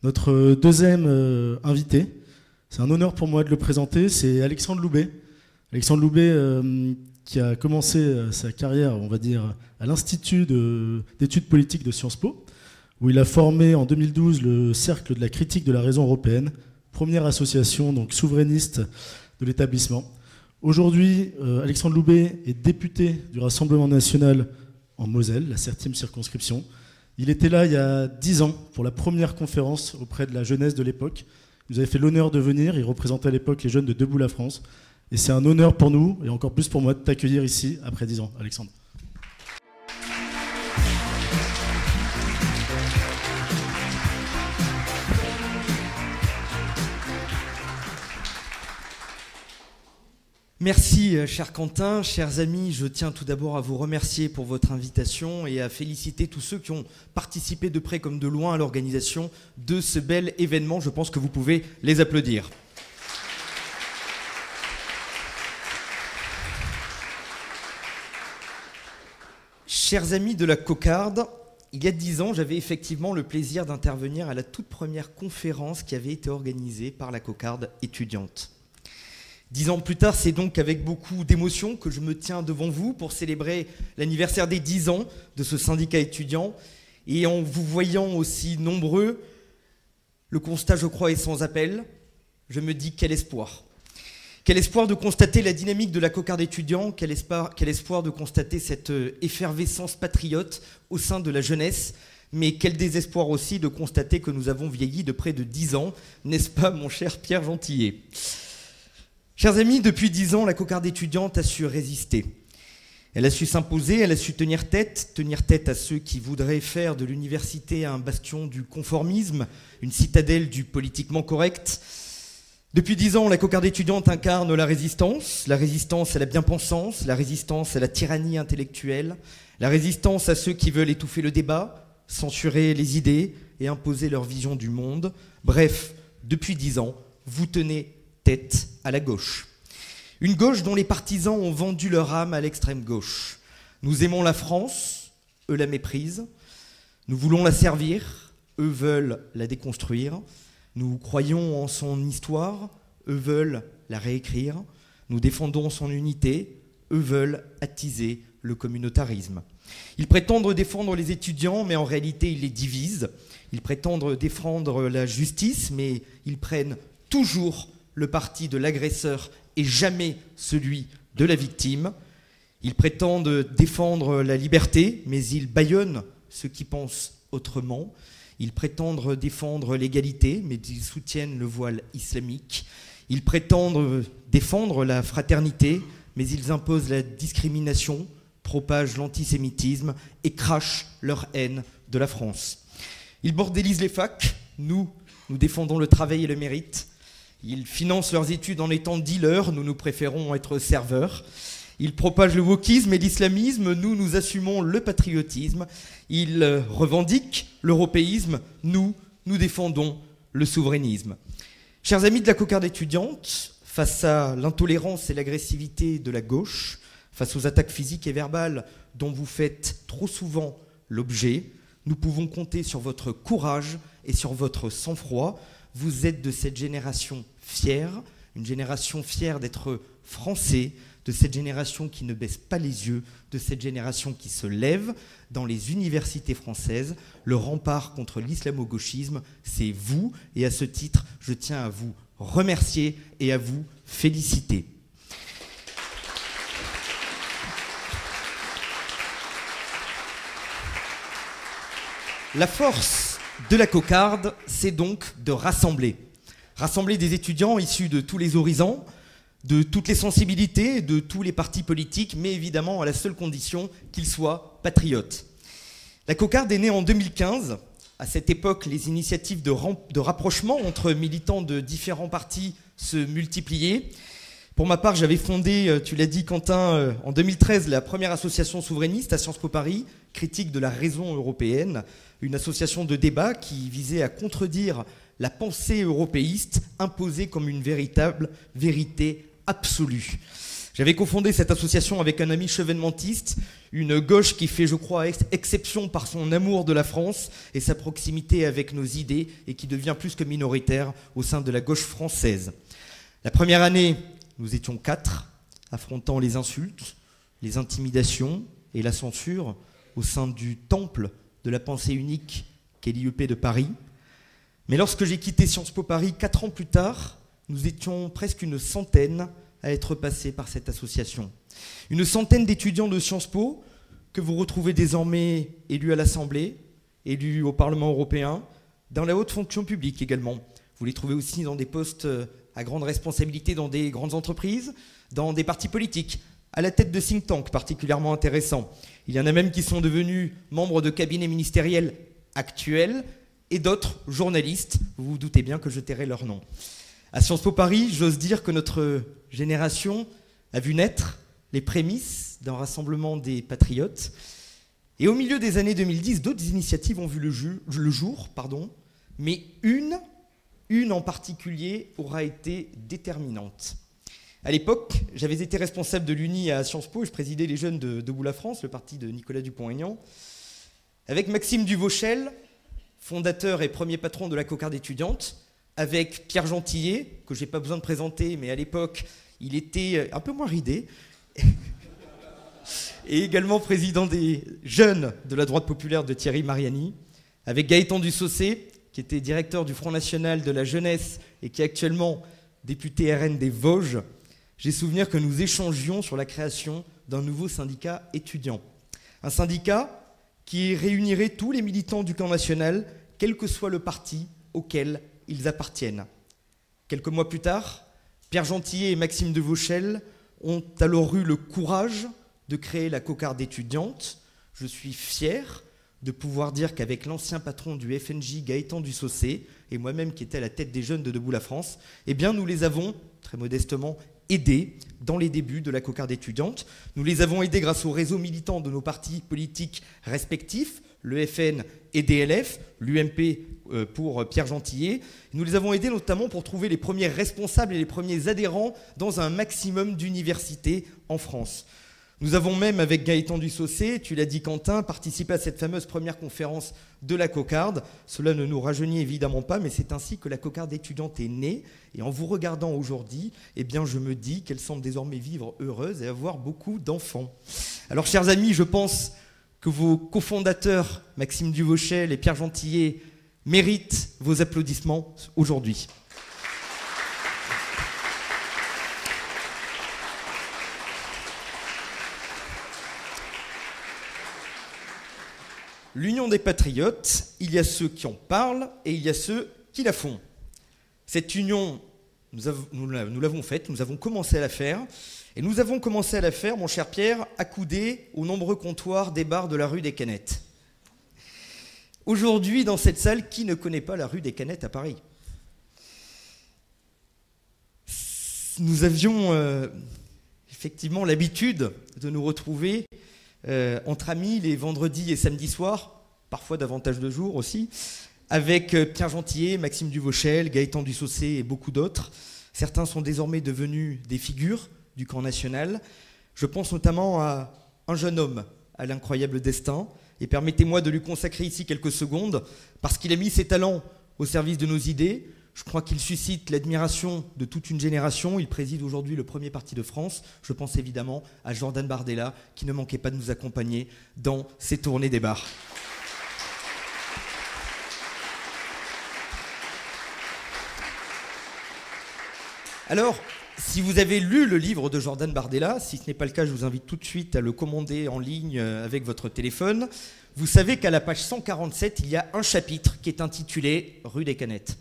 Notre deuxième invité, c'est un honneur pour moi de le présenter, c'est Alexandre Loubet. Alexandre Loubet qui a commencé sa carrière, on va dire, à l'Institut d'études politiques de Sciences Po, où il a formé en 2012 le Cercle de la critique de la raison européenne, première association donc souverainiste de l'établissement. Aujourd'hui, Alexandre Loubet est député du Rassemblement national en Moselle, la 7e circonscription. Il était là il y a 10 ans pour la première conférence auprès de la jeunesse de l'époque. Il nous avait fait l'honneur de venir, il représentait à l'époque les jeunes de Debout la France. Et c'est un honneur pour nous, et encore plus pour moi, de t'accueillir ici après 10 ans, Alexandre. Merci, cher Quentin, chers amis, je tiens tout d'abord à vous remercier pour votre invitation et à féliciter tous ceux qui ont participé de près comme de loin à l'organisation de ce bel événement. Je pense que vous pouvez les applaudir. Chers amis de la Cocarde, il y a 10 ans, j'avais effectivement le plaisir d'intervenir à la toute première conférence qui avait été organisée par la Cocarde étudiante. 10 ans plus tard, c'est donc avec beaucoup d'émotion que je me tiens devant vous pour célébrer l'anniversaire des 10 ans de ce syndicat étudiant. Et en vous voyant aussi nombreux, le constat, je crois, est sans appel. Je me dis quel espoir. Quel espoir de constater la dynamique de la Cocarde étudiant, quel espoir de constater cette effervescence patriote au sein de la jeunesse, mais quel désespoir aussi de constater que nous avons vieilli de près de 10 ans, n'est-ce pas mon cher Pierre Gentillet ? Chers amis, depuis 10 ans, la Cocarde étudiante a su résister. Elle a su s'imposer, elle a su tenir tête à ceux qui voudraient faire de l'université un bastion du conformisme, une citadelle du politiquement correct. Depuis 10 ans, la Cocarde étudiante incarne la résistance à la bien-pensance, la résistance à la tyrannie intellectuelle, la résistance à ceux qui veulent étouffer le débat, censurer les idées et imposer leur vision du monde. Bref, depuis 10 ans, vous tenez tête à la gauche. Une gauche dont les partisans ont vendu leur âme à l'extrême gauche. Nous aimons la France, eux la méprisent. Nous voulons la servir, eux veulent la déconstruire. Nous croyons en son histoire, eux veulent la réécrire. Nous défendons son unité, eux veulent attiser le communautarisme. Ils prétendent défendre les étudiants, mais en réalité ils les divisent. Ils prétendent défendre la justice, mais ils prennent toujours le parti de l'agresseur et jamais celui de la victime. Ils prétendent défendre la liberté, mais ils bâillonnent ceux qui pensent autrement. Ils prétendent défendre l'égalité, mais ils soutiennent le voile islamique. Ils prétendent défendre la fraternité, mais ils imposent la discrimination, propagent l'antisémitisme et crachent leur haine de la France. Ils bordélisent les facs, nous défendons le travail et le mérite. Ils financent leurs études en étant dealers, nous préférons être serveurs. Ils propagent le wokisme et l'islamisme, nous assumons le patriotisme. Ils revendiquent l'européisme, nous défendons le souverainisme. Chers amis de la Cocarde étudiante, face à l'intolérance et l'agressivité de la gauche, face aux attaques physiques et verbales dont vous faites trop souvent l'objet, nous pouvons compter sur votre courage et sur votre sang-froid. Vous êtes de cette génération fière, une génération fière d'être français, de cette génération qui ne baisse pas les yeux, de cette génération qui se lève dans les universités françaises. Le rempart contre l'islamo-gauchisme, c'est vous. Et à ce titre, je tiens à vous remercier et à vous féliciter. La force de la Cocarde, c'est donc de rassembler. Rassembler des étudiants issus de tous les horizons, de toutes les sensibilités, de tous les partis politiques, mais évidemment à la seule condition qu'ils soient patriotes. La Cocarde est née en 2015. À cette époque, les initiatives de rapprochement entre militants de différents partis se multipliaient. Pour ma part, j'avais fondé, tu l'as dit Quentin, en 2013, la première association souverainiste à Sciences Po Paris, critique de la raison européenne, une association de débat qui visait à contredire la pensée européiste imposée comme une véritable vérité absolue. J'avais cofondé cette association avec un ami chevènementiste, une gauche qui fait, je crois, exception par son amour de la France et sa proximité avec nos idées et qui devient plus que minoritaire au sein de la gauche française. La première année, nous étions 4, affrontant les insultes, les intimidations et la censure au sein du temple de la pensée unique qu'est l'IEP de Paris. Mais lorsque j'ai quitté Sciences Po Paris 4 ans plus tard, nous étions presque une centaine à être passés par cette association. Une centaine d'étudiants de Sciences Po que vous retrouvez désormais élus à l'Assemblée, élus au Parlement européen, dans la haute fonction publique également. Vous les trouvez aussi dans des postes à grande responsabilité dans des grandes entreprises, dans des partis politiques, à la tête de think tanks particulièrement intéressants. Il y en a même qui sont devenus membres de cabinets ministériels actuels et d'autres journalistes. Vous vous doutez bien que je tairai leur nom. À Sciences Po Paris, j'ose dire que notre génération a vu naître les prémices d'un rassemblement des patriotes. Et au milieu des années 2010, d'autres initiatives ont vu le jour, mais une en particulier aura été déterminante. À l'époque, j'avais été responsable de l'Uni à Sciences Po et je présidais les jeunes de Debout la France, le parti de Nicolas Dupont-Aignan. Avec Maxime Duvauchel, fondateur et premier patron de la cocarde étudiante, avec Pierre Gentillet, que je n'ai pas besoin de présenter, mais à l'époque, il était un peu moins ridé, et également président des jeunes de la droite populaire de Thierry Mariani, avec Gaëtan Dussaucé, qui était directeur du Front National de la Jeunesse et qui est actuellement député RN des Vosges. J'ai souvenir que nous échangions sur la création d'un nouveau syndicat étudiant. Un syndicat qui réunirait tous les militants du camp national, quel que soit le parti auquel ils appartiennent. Quelques mois plus tard, Pierre Gentillet et Maxime Duvauchel ont alors eu le courage de créer la cocarde étudiante. Je suis fier de pouvoir dire qu'avec l'ancien patron du FNJ, Gaëtan Dussaucé, et moi-même qui étais à la tête des jeunes de Debout la France, eh bien nous les avons, très modestement, aidés dans les débuts de la cocarde étudiante. Nous les avons aidés grâce au réseau militant de nos partis politiques respectifs, le FN et DLF, l'UMP pour Pierre Gentillet. Nous les avons aidés notamment pour trouver les premiers responsables et les premiers adhérents dans un maximum d'universités en France. Nous avons même, avec Gaëtan Dussaucé, tu l'as dit Quentin, participé à cette fameuse première conférence de la cocarde. Cela ne nous rajeunit évidemment pas, mais c'est ainsi que la cocarde étudiante est née. Et en vous regardant aujourd'hui, eh bien, je me dis qu'elle semble désormais vivre heureuse et avoir beaucoup d'enfants. Alors, chers amis, je pense que vos cofondateurs, Maxime Duvauchel et Pierre Gentillet, méritent vos applaudissements aujourd'hui. L'Union des Patriotes, il y a ceux qui en parlent et il y a ceux qui la font. Cette union, nous l'avons faite, nous avons commencé à la faire. Et nous avons commencé à la faire, mon cher Pierre, accoudés aux nombreux comptoirs des bars de la rue des Canettes. Aujourd'hui, dans cette salle, qui ne connaît pas la rue des Canettes à Paris? Nous avions effectivement l'habitude de nous retrouver entre amis les vendredis et samedis soirs, parfois davantage de jours aussi, avec Pierre Gentillet, Maxime Duvauchel, Gaëtan Dussaucé et beaucoup d'autres. Certains sont désormais devenus des figures du camp national. Je pense notamment à un jeune homme à l'incroyable destin, et permettez-moi de lui consacrer ici quelques secondes, parce qu'il a mis ses talents au service de nos idées. Je crois qu'il suscite l'admiration de toute une génération. Il préside aujourd'hui le premier parti de France. Je pense évidemment à Jordan Bardella, qui ne manquait pas de nous accompagner dans ces tournées des bars. Alors, si vous avez lu le livre de Jordan Bardella, si ce n'est pas le cas, je vous invite tout de suite à le commander en ligne avec votre téléphone. Vous savez qu'à la page 147, il y a un chapitre qui est intitulé « Rue des Canettes ».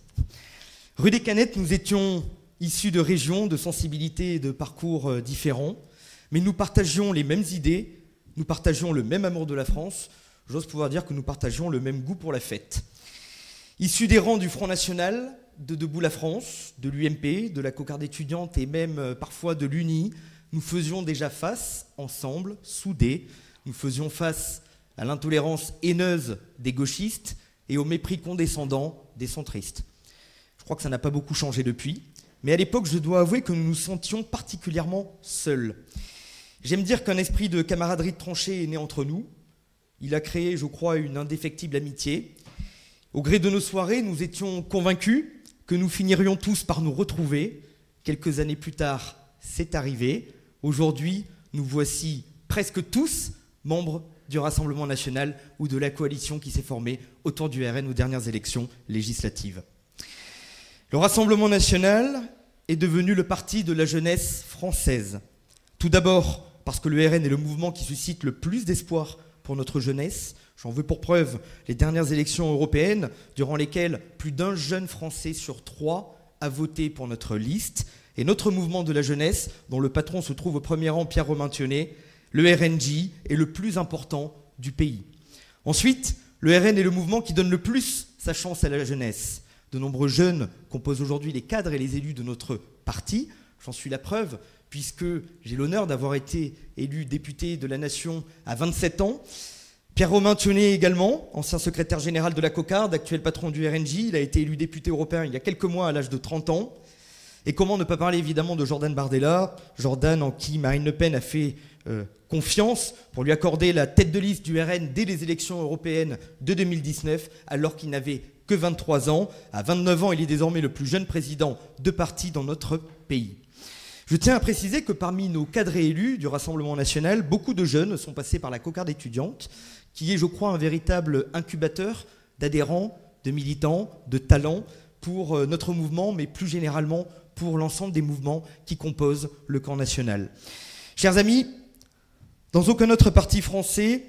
Rue des Canettes, nous étions issus de régions, de sensibilités et de parcours différents, mais nous partagions les mêmes idées, nous partagions le même amour de la France, j'ose pouvoir dire que nous partagions le même goût pour la fête. Issus des rangs du Front National, de Debout la France, de l'UMP, de la cocarde étudiante et même parfois de l'Uni, nous faisions déjà face, ensemble, soudés, nous faisions face à l'intolérance haineuse des gauchistes et au mépris condescendant des centristes. Je crois que ça n'a pas beaucoup changé depuis. mais à l'époque, je dois avouer que nous nous sentions particulièrement seuls. J'aime dire qu'un esprit de camaraderie de tranchée est né entre nous. Il a créé, je crois, une indéfectible amitié. Au gré de nos soirées, nous étions convaincus que nous finirions tous par nous retrouver. Quelques années plus tard, c'est arrivé. Aujourd'hui, nous voici presque tous membres du Rassemblement national ou de la coalition qui s'est formée autour du RN aux dernières élections législatives. Le Rassemblement national est devenu le parti de la jeunesse française. Tout d'abord parce que le RN est le mouvement qui suscite le plus d'espoir pour notre jeunesse. J'en veux pour preuve les dernières élections européennes, durant lesquelles plus d'un jeune Français sur 3 a voté pour notre liste. Et notre mouvement de la jeunesse, dont le patron se trouve au premier rang, Pierre Romain-Thionnet, le RNJ, est le plus important du pays. Ensuite, le RN est le mouvement qui donne le plus sa chance à la jeunesse. De nombreux jeunes composent aujourd'hui les cadres et les élus de notre parti. J'en suis la preuve, puisque j'ai l'honneur d'avoir été élu député de la Nation à 27 ans. Pierre Romain-Thionnet également, ancien secrétaire général de la Cocarde, actuel patron du RNJ. Il a été élu député européen il y a quelques mois à l'âge de 30 ans. Et comment ne pas parler évidemment de Jordan Bardella, Jordan en qui Marine Le Pen a fait confiance pour lui accorder la tête de liste du RN dès les élections européennes de 2019, alors qu'il n'avait que 23 ans. À 29 ans, il est désormais le plus jeune président de parti dans notre pays. Je tiens à préciser que parmi nos cadres élus du Rassemblement national, beaucoup de jeunes sont passés par la Cocarde étudiante, qui est, je crois, un véritable incubateur d'adhérents, de militants, de talents pour notre mouvement, mais plus généralement pour l'ensemble des mouvements qui composent le camp national. Chers amis, dans aucun autre parti français,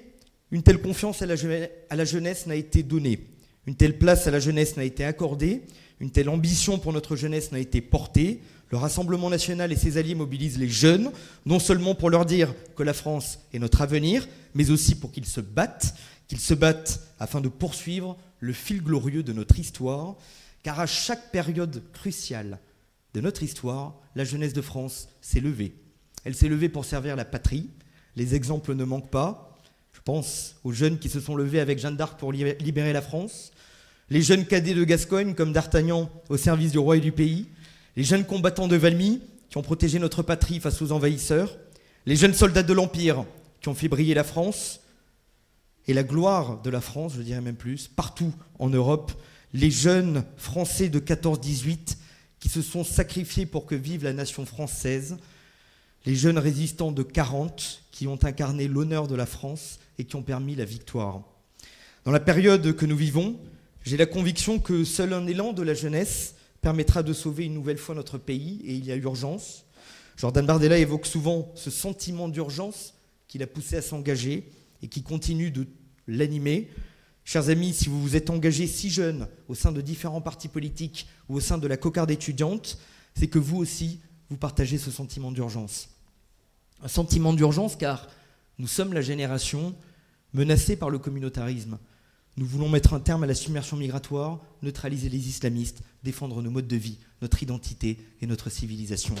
une telle confiance à la jeunesse n'a été donnée, une telle place à la jeunesse n'a été accordée, une telle ambition pour notre jeunesse n'a été portée. Le Rassemblement national et ses alliés mobilisent les jeunes, non seulement pour leur dire que la France est notre avenir, mais aussi pour qu'ils se battent afin de poursuivre le fil glorieux de notre histoire, car à chaque période cruciale de notre histoire, la jeunesse de France s'est levée. Elle s'est levée pour servir la patrie. Les exemples ne manquent pas. Je pense aux jeunes qui se sont levés avec Jeanne d'Arc pour libérer la France, les jeunes cadets de Gascogne comme d'Artagnan au service du roi et du pays, les jeunes combattants de Valmy qui ont protégé notre patrie face aux envahisseurs, les jeunes soldats de l'Empire qui ont fait briller la France, et la gloire de la France, je dirais même plus, partout en Europe, les jeunes Français de 14-18 qui se sont sacrifiés pour que vive la nation française, les jeunes résistants de 40 qui ont incarné l'honneur de la France et qui ont permis la victoire. Dans la période que nous vivons, j'ai la conviction que seul un élan de la jeunesse permettra de sauver une nouvelle fois notre pays, et il y a urgence. Jordan Bardella évoque souvent ce sentiment d'urgence qui l'a poussé à s'engager et qui continue de l'animer. Chers amis, si vous vous êtes engagés si jeunes au sein de différents partis politiques ou au sein de la Cocarde étudiante, c'est que vous aussi, vous partagez ce sentiment d'urgence. Un sentiment d'urgence car nous sommes la génération menacée par le communautarisme. Nous voulons mettre un terme à la submersion migratoire, neutraliser les islamistes, défendre nos modes de vie, notre identité et notre civilisation.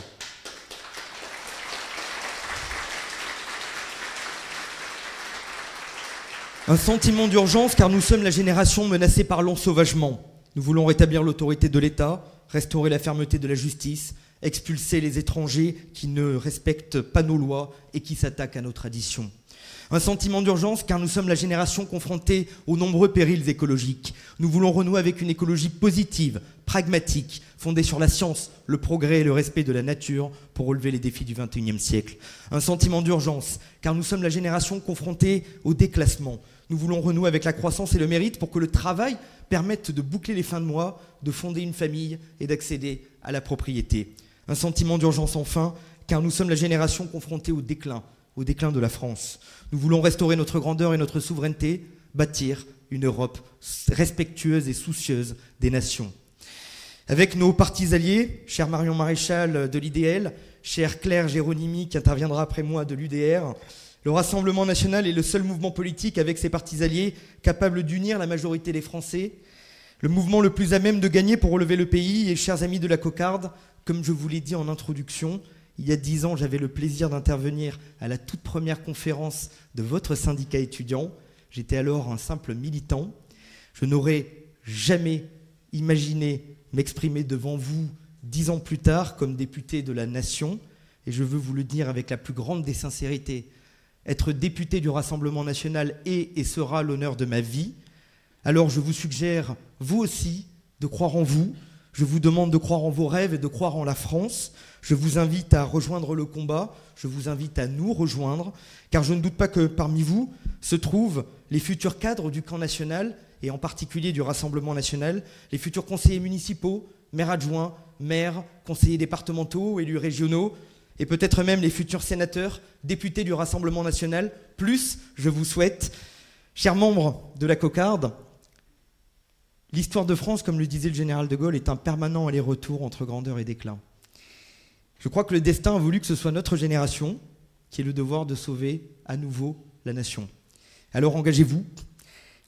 Un sentiment d'urgence car nous sommes la génération menacée par l'ensauvagement. Nous voulons rétablir l'autorité de l'État, restaurer la fermeté de la justice, expulser les étrangers qui ne respectent pas nos lois et qui s'attaquent à nos traditions. Un sentiment d'urgence car nous sommes la génération confrontée aux nombreux périls écologiques. Nous voulons renouer avec une écologie positive, pragmatique, fondée sur la science, le progrès et le respect de la nature pour relever les défis du XXIe siècle. Un sentiment d'urgence car nous sommes la génération confrontée au déclassement. Nous voulons renouer avec la croissance et le mérite pour que le travail permette de boucler les fins de mois, de fonder une famille et d'accéder à la propriété. Un sentiment d'urgence enfin car nous sommes la génération confrontée au déclin de la France. Nous voulons restaurer notre grandeur et notre souveraineté, bâtir une Europe respectueuse et soucieuse des nations. Avec nos partis alliés, chère Marion Maréchal de l'IDL, chère Claire Géronimi qui interviendra après moi de l'UDR, le Rassemblement national est le seul mouvement politique avec ses partis alliés capable d'unir la majorité des Français, le mouvement le plus à même de gagner pour relever le pays. Et chers amis de la Cocarde, comme je vous l'ai dit en introduction, il y a 10 ans, j'avais le plaisir d'intervenir à la toute première conférence de votre syndicat étudiant. J'étais alors un simple militant. Je n'aurais jamais imaginé m'exprimer devant vous 10 ans plus tard comme député de la Nation, et je veux vous le dire avec la plus grande des sincérités, être député du Rassemblement national est et sera l'honneur de ma vie. Alors je vous suggère, vous aussi, de croire en vous. Je vous demande de croire en vos rêves et de croire en la France. Je vous invite à rejoindre le combat. Je vous invite à nous rejoindre, car je ne doute pas que parmi vous se trouvent les futurs cadres du camp national, et en particulier du Rassemblement national, les futurs conseillers municipaux, maires adjoints, maires, conseillers départementaux, élus régionaux, et peut-être même les futurs sénateurs, députés du Rassemblement national. Plus, je vous souhaite, chers membres de la cocarde, l'histoire de France, comme le disait le général de Gaulle, est un permanent aller-retour entre grandeur et déclin. Je crois que le destin a voulu que ce soit notre génération qui ait le devoir de sauver à nouveau la nation. Alors engagez-vous.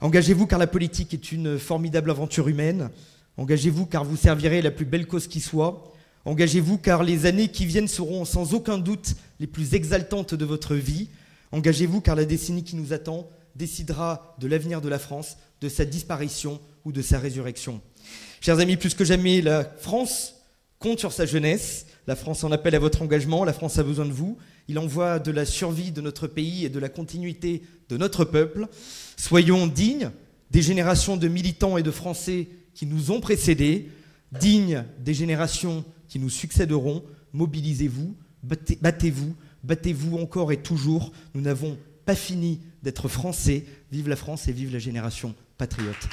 Engagez-vous car la politique est une formidable aventure humaine. Engagez-vous car vous servirez la plus belle cause qui soit. Engagez-vous car les années qui viennent seront sans aucun doute les plus exaltantes de votre vie. Engagez-vous car la décennie qui nous attend décidera de l'avenir de la France, de sa disparition ou de sa résurrection. Chers amis, plus que jamais, la France compte sur sa jeunesse. La France en appelle à votre engagement. La France a besoin de vous. Il en va de la survie de notre pays et de la continuité de notre peuple. Soyons dignes des générations de militants et de Français qui nous ont précédés, dignes des générations qui nous succéderont. Mobilisez-vous, battez-vous, battez-vous encore et toujours. Nous n'avons pas fini d'être Français. Vive la France et vive la génération patriote.